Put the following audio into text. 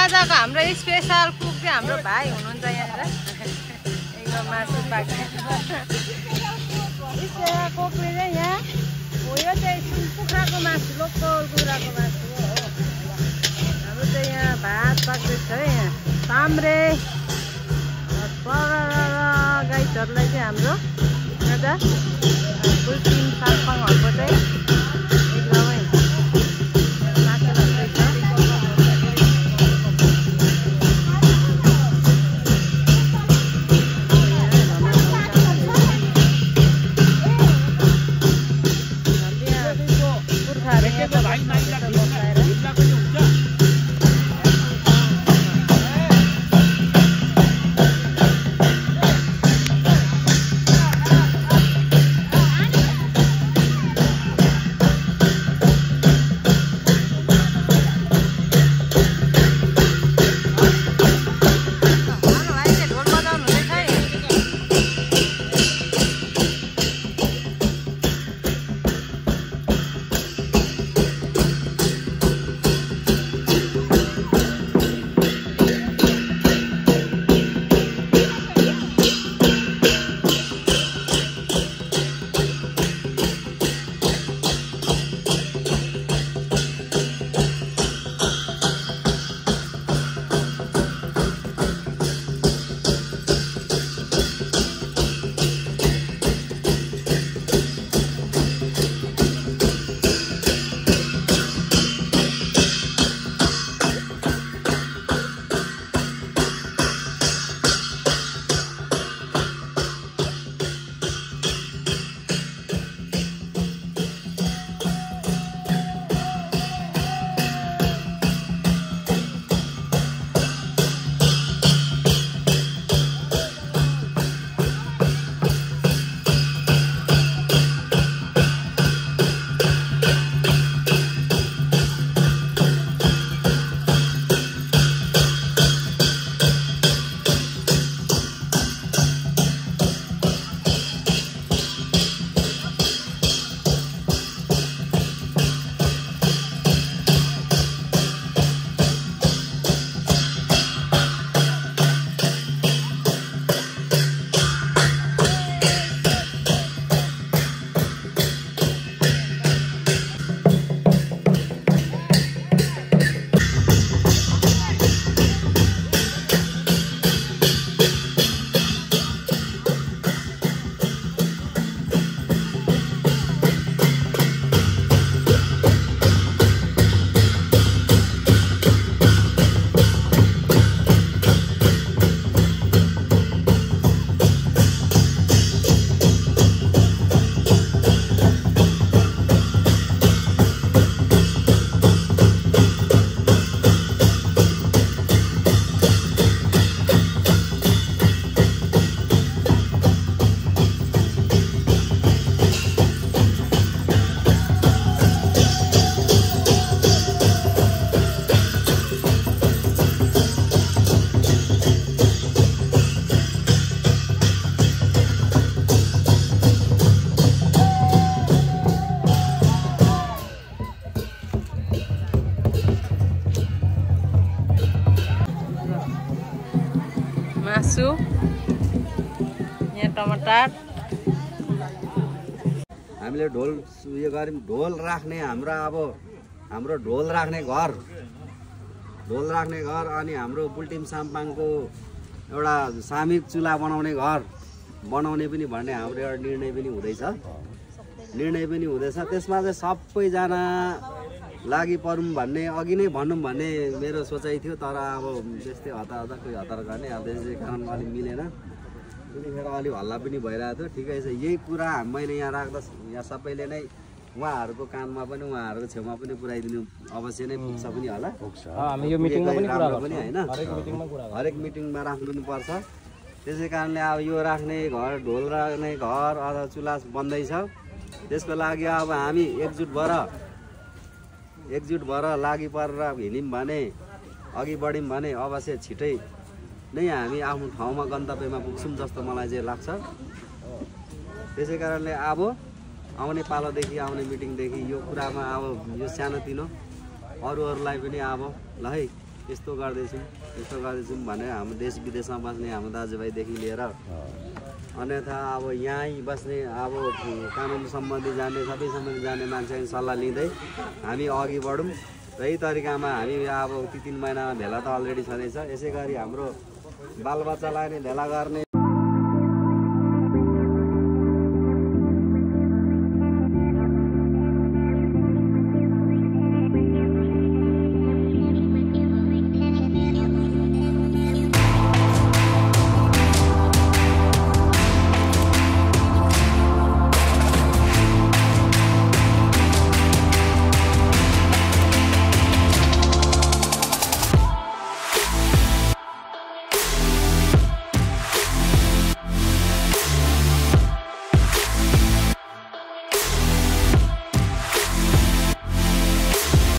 आजको हाम्रो special cook चाहिँ हाम्रो भाइ हुनुहुन्छ यहाँनिर एकदम मासु पाक्ने कोकले चाहिँ यहाँ हो यो चाहिँ कुखुराको मासु लोकल कुखुराको मासु हो हाम्रो चाहिँ यहाँ भात पाक्दैछ है यहाँ ताम्रे गाइडहरूलाई चाहिँ हाम्रो एउटा फुल टिम सालपाङहरूको चाहिँ एकदमै मासु यहाँ टमाटर हामीले ढोल उयो गर्यौं ढोल राख्ने हाम्रो ढोल राख्ने घर अनि हाम्रो बुल्टिम साम्पाङको एउटा सामूहिक चुला बनाउने घर बनाउने पनि भन्ने हाम्रो एउटा निर्णय पनि हुँदैछ त्यसमा चाहिँ सबैजना लागि परौँ भन्ने अघि नै भनौँ भन्ने मेरो सोचाइ थियो तर अब त्यस्तै हतार गर्ने अब त्यसै कारण अलि मिलेन त्यतिखेर अलि हल्ला पनि भइरहेको थियो ठिकै छ यही कुरा मैले यहाँ राख्दा यहाँ सबैले नै उहाँहरूको कानमा पनि उहाँहरूको छेउमा पनि पुर्याइदिनु अवश्य नै पुग्छ पनि होला हामी यो मिटिङमा पनि कुरा पनि हैन हरेक मिटिङमा राख्नुपर्छ त्यसै कारणले अब यो राख्ने घर ढोल राख्ने घर अथवा चुला बन्दैछ त्यसको लागि अब हामी एकजुट भएर लागि परेर हिँड्यौं भने अघि बढ्यौं भने अवश्य छिटै नै हामी आफ्नो ठाउँमा गन्तव्यमा पुग्छौं जस्तो मलाई चाहिँ लाग्छ त्यसै कारणले अब आउने पालोदेखि आउने मिटिङदेखि यो कुरामा अब यो सानोतिनो अरूहरूलाई पनि अब ल है यस्तो गर्दैछौँ भनेर हाम्रो देश विदेशमा बस्ने हाम्रो दाजुभाइदेखि लिएर अन्यथा अब यहीँ बस्ने अब कानुन सम्बन्धी जान्ने सबै सम्बन्धी जान्ने मान्छेको सल्लाह लिँदै हामी अघि बढौँ र यही तरिकामा हामी अब 3 महिनामा भेला त अलरेडी छँदैछ। यसै गरी हाम्रो बालबच्चालाई नै भेला गर्ने